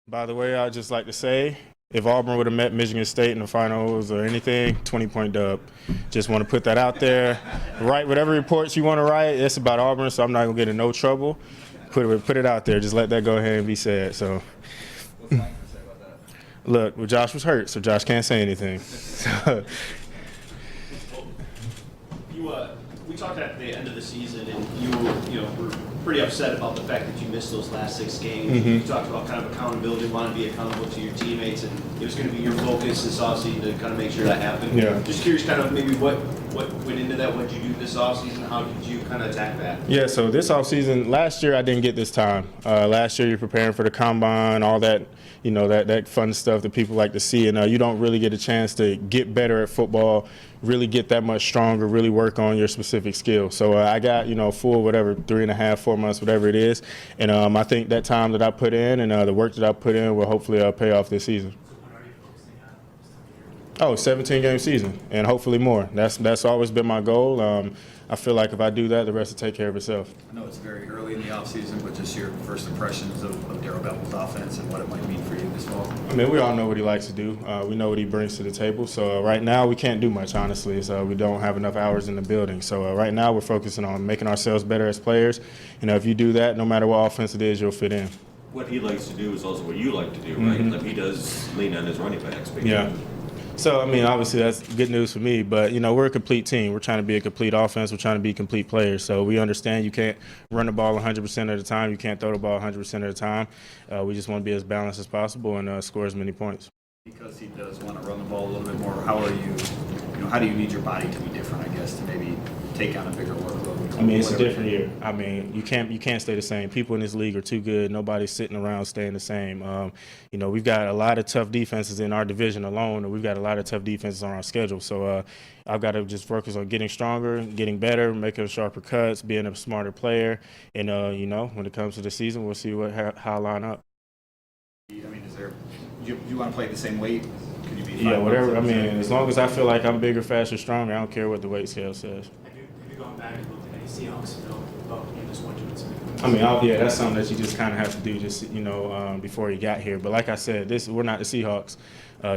By the way, I'd just like to say, if Auburn would have met Michigan State in the finals or anything, 20-point dub. Just want to put that out there. Write whatever reports you want to write. It's about Auburn, so I'm not going to get in no trouble. Put it out there. Just let that go ahead and be said. So, look, well, Josh was hurt, so Josh can't say anything. You, we talked at the end of the season, and were pretty upset about the fact that you missed those last 6 games. Mm-hmm. You talked about kind of accountability, wanting to be accountable to your teammates, and it was going to be your focus this offseason to kind of make sure that happened. Yeah. Just curious, kind of maybe what went into that. What did you do this offseason? How did you kind of attack that? Yeah, so this offseason, last year I didn't get this time. Last year you're preparing for the combine, all that, that fun stuff that people like to see, and you don't really get a chance to get better at football, really get that much stronger, really work on your specific skill. So I got, full whatever, 3.5, 4 months, whatever it is, and I think that time that I put in and the work that I put in will hopefully pay off this season. Oh, 17-game season, and hopefully more. That's always been my goal. I feel like if I do that, the rest will take care of itself. I know it's very early in the offseason, but just your first impressions of Darrell Bevell's offense and what it might mean for you this fall. I mean, we all know what he likes to do. We know what he brings to the table. So right now, we can't do much, honestly. So we don't have enough hours in the building. So right now, we're focusing on making ourselves better as players. If you do that, no matter what offense it is, you'll fit in. What he likes to do is also what you like to do, right? Like he does lean on his running backs. Yeah. So, I mean, obviously that's good news for me, but, we're a complete team. We're trying to be a complete offense. We're trying to be complete players. So we understand you can't run the ball 100% of the time. You can't throw the ball 100% of the time. We just want to be as balanced as possible and score as many points. Because he does want to run the ball a little bit more, how do you need your body to be different, I guess, to maybe take on a bigger workload? I mean, it's a different year. I mean, you can't stay the same. People in this league are too good. Nobody's sitting around staying the same. We've got a lot of tough defenses in our division alone, and we've got a lot of tough defenses on our schedule. So I've got to just focus on getting stronger, getting better, making sharper cuts, being a smarter player. And, when it comes to the season, we'll see how I line up. I mean, do you want to play at the same weight? Could you be Yeah, whatever. I mean, as long as I feel like I'm bigger, faster, stronger, I don't care what the weight scale says. Have you gone back and looked at any Seahawks film about this one doing something? I mean, yeah, that's something that you just kind of have to do before you got here. But like I said, we're not the Seahawks.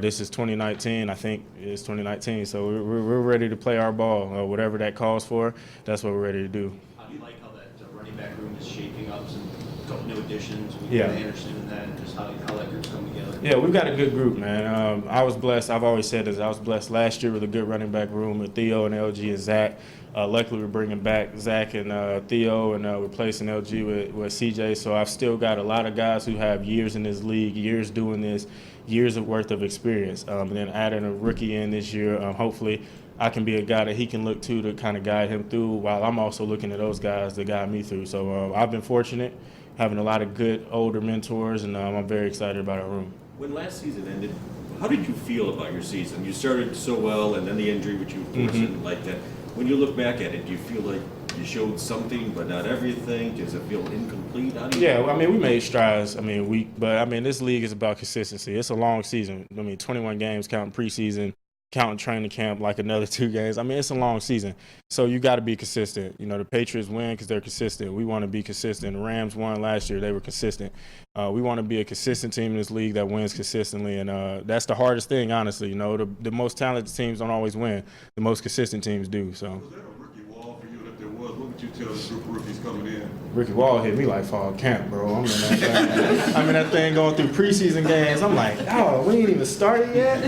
This is 2019. I think it's 2019. So we're ready to play our ball. Whatever that calls for, that's what we're ready to do. How do you like how that running back room is shaping up? Some couple new additions. Yeah. Anderson and that, and just how that group's come together. Yeah, we've got a good group, man. I was blessed. I've always said this. I was blessed last year with a good running back room with Theo and LG and Zach. Luckily, we're bringing back Zach and Theo and replacing LG with CJ. So I've still got a lot of guys who have years in this league, years doing this, years of worth of experience. And then adding a rookie in this year, hopefully I can be a guy that he can look to kind of guide him through while I'm also looking at those guys that guide me through. So I've been fortunate, having a lot of good older mentors, and I'm very excited about our room. When last season ended, how did you feel about your season? You started so well, and then the injury, which you didn't like that. When you look back at it, do you feel like you showed something but not everything? Does it feel incomplete? Yeah, well, I mean, we made strides. I mean, this league is about consistency. It's a long season. I mean, 21 games counting preseason, counting training camp like another 2 games. I mean, it's a long season. So you got to be consistent. The Patriots win because they're consistent. We want to be consistent. The Rams won last year. They were consistent. We want to be a consistent team in this league that wins consistently. And that's the hardest thing, honestly. The most talented teams don't always win. The most consistent teams do. So. Was that a rookie wall for you? If there was, what would you tell the group of rookies coming in? Ricky Wall hit me like fall camp, bro. I'm in that thing. I'm in that thing going through preseason games. I'm like, oh, we ain't even started yet.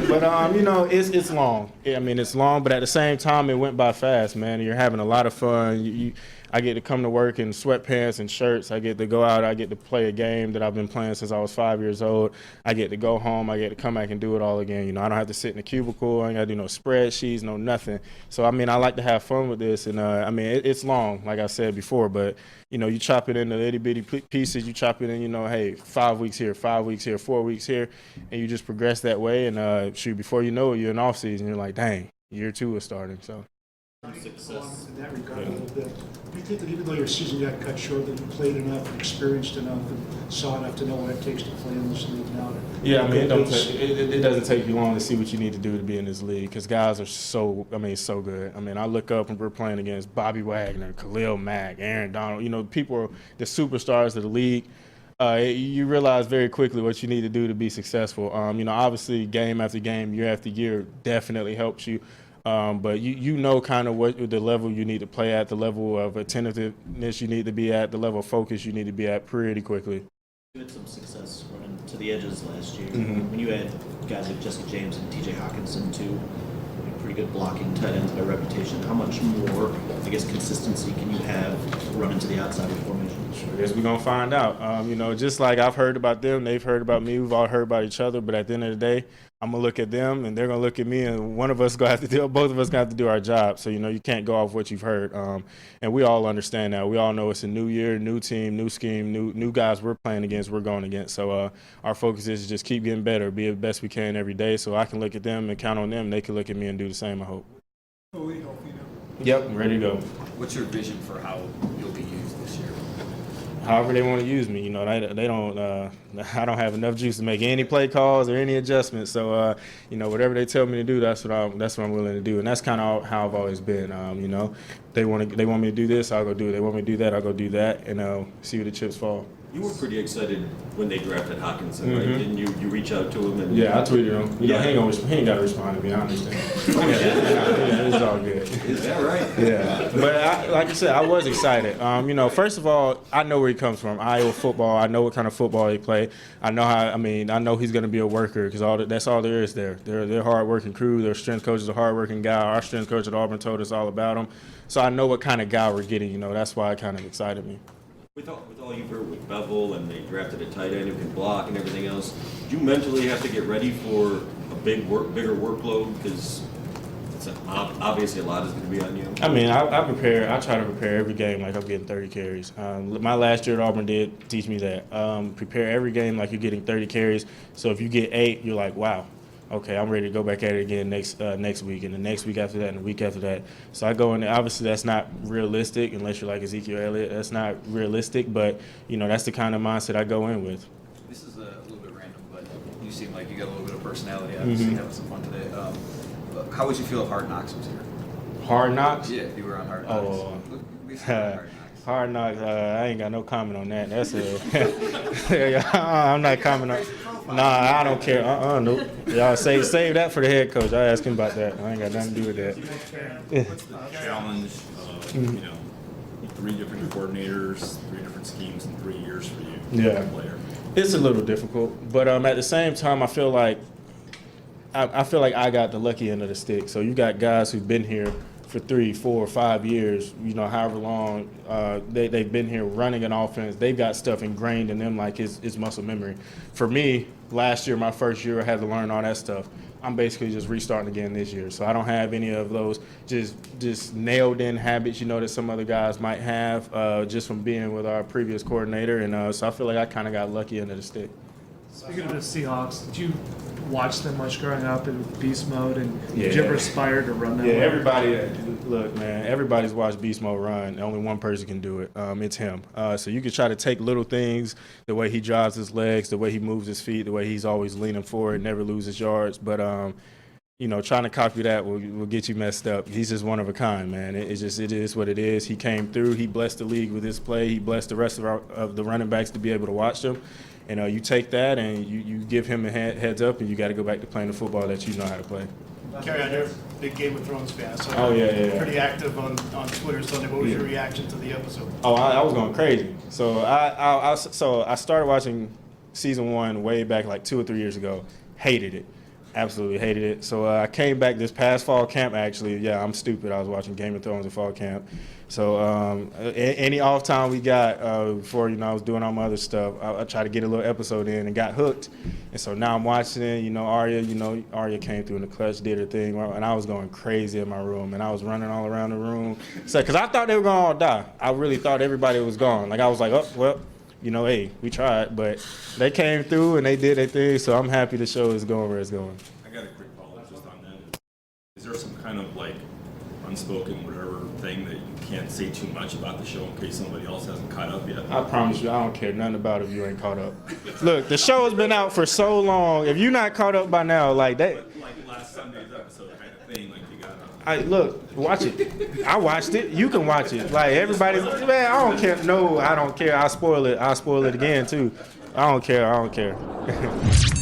But it's long. I mean, it's long, but at the same time, it went by fast, man. You're having a lot of fun. I get to come to work in sweatpants and shirts. I get to go out. I get to play a game that I've been playing since I was 5 years old. I get to go home. I get to come back and do it all again. I don't have to sit in a cubicle. I ain't got to do no spreadsheets, no nothing. So, I mean, I like to have fun with this. And, it's long, like I said before. But, you chop it into itty-bitty pieces. You chop it in, hey, 5 weeks here, 5 weeks here, 4 weeks here. And you just progress that way. And, before you know it, you're in off-season. You're like, dang, year 2 is starting. So. Success. In that regard, a little bit. Do you think that even though your season got cut short, that you played enough, and experienced enough, and saw enough to know what it takes to play in this league now? Yeah, I mean, it doesn't take you long to see what you need to do to be in this league because guys are so good. I mean, I look up and we're playing against Bobby Wagner, Khalil Mack, Aaron Donald. People are the superstars of the league. You realize very quickly what you need to do to be successful. Obviously, game after game, year after year, definitely helps you. But you know kind of what the level you need to play at, the level of attentiveness you need to be at, the level of focus you need to be at pretty quickly. You had some success running to the edges last year. Mm-hmm. When you had guys like Jesse James and TJ Hawkinson, too, pretty good blocking tight ends by reputation. How much more, I guess, consistency can you have running to the outside of the formation? I guess we're going to find out. Just like I've heard about them, they've heard about me, we've all heard about each other, but at the end of the day, I'm going to look at them and they're going to look at me, and one of us going to have to do, both of us going to have to do our job. So, you can't go off what you've heard. And we all understand that. We all know it's a new year, new team, new scheme, new guys we're playing against, we're going against. So our focus is to just keep getting better, be the best we can every day, so I can look at them and count on them, and they can look at me and do the same, I hope. Yep, I'm ready to go. What's your vision for how you'll be used this year? However they want to use me, they don't. I don't have enough juice to make any play calls or any adjustments. So, whatever they tell me to do, that's what I'm willing to do, and that's kind of how I've always been. They want me to do this, I'll go do it. They want me to do that, I'll go do that, and see where the chips fall. You were pretty excited when they drafted Hawkinson, right? Didn't you? You reach out to him and Yeah, I tweeted him. He ain't got to respond to me. I understand. Yeah, it's all good. Is that right? Yeah, but like I said, I was excited. First of all, I know where he comes from. Iowa football. I know what kind of football they play. I know he's going to be a worker because that's all there is there. They're a hard-working crew. Their strength coach is a hard-working guy. Our strength coach at Auburn told us all about him. So I know what kind of guy we're getting. That's why it kind of excited me. With all you've heard with Bevel and they drafted a tight end who can block and everything else, do you mentally have to get ready for a bigger workload? Because obviously a lot is going to be on you. I prepare. I try to prepare every game like I'm getting 30 carries. My last year at Auburn did teach me that. Prepare every game like you're getting 30 carries. So if you get 8, you're like, wow. Okay, I'm ready to go back at it again next week, and the next week after that, and the week after that. So I go in there. Obviously, that's not realistic unless you're like Ezekiel Elliott. That's not realistic, but, that's the kind of mindset I go in with. This is a little bit random, but you seem like you got a little bit of personality. Obviously, having some fun today. How would you feel if Hard Knocks was here? Hard Knocks? Yeah, if you were on Hard Knocks. Oh. We said Hard Knocks. Hard Knocks, I ain't got no comment on that. That's I'm not commenting on. Nah, I don't care. Nope. Y'all save that for the head coach. I ask him about that. I ain't got nothing to do with that. What's the challenge of, 3 different coordinators, 3 different schemes in 3 years for you? Yeah. Player? It's a little difficult, but at the same time, I feel like I got the lucky end of the stick. So you got guys who've been here for 3, 4, 5 years, however long they've been here running an offense. They've got stuff ingrained in them like it's muscle memory. For me, last year, my first year, I had to learn all that stuff. I'm basically just restarting again this year. So I don't have any of those just nailed in habits, that some other guys might have just from being with our previous coordinator. And so I feel like I kind of got lucky under the stick. Speaking of the Seahawks, did you watch them much growing up in beast mode, and did Yeah. you ever aspire to run that Yeah, way? everybody's watched Beast Mode run. Only one person can do it. It's him. So you could try to take little things, the way he drives his legs, the way he moves his feet, the way he's always leaning forward, never loses yards. But, trying to copy that will get you messed up. He's just one of a kind, man. It is what it is. He came through. He blessed the league with his play. He blessed the rest of the running backs to be able to watch them. And you take that and you give him a heads up, and you got to go back to playing the football that you know how to play. Kerryon, you're a big Game of Thrones fan, so Yeah. pretty active on Twitter Sunday. What was your reaction to the episode? Oh, I was going crazy. So I started watching season 1 way back like 2 or 3 years ago. Hated it. Absolutely hated it. So I came back this past fall camp, actually. Yeah, I'm stupid. I was watching Game of Thrones at fall camp. So any off time we got before, I was doing all my other stuff, I tried to get a little episode in and got hooked. And so now I'm watching it. Arya came through in the clutch, did her thing, and I was going crazy in my room. And I was running all around the room. So, because I thought they were going to all die. I really thought everybody was gone. Like, I was like, oh, well, hey, we tried. But they came through and they did their thing. So I'm happy the show is going where it's going. I got a quick follow-up just on that. Is there some kind of unspoken whatever thing that you can't say too much about the show in case somebody else hasn't caught up yet? I promise you, I don't care nothing about if you ain't caught up. Look, the show has been out for so long. If you're not caught up by now, like that. Like last Sunday's episode kind of thing, like you got Look, watch it. I watched it. You can watch it. Like everybody's, man, I don't care. No, I don't care. I'll spoil it. I'll spoil it again too. I don't care.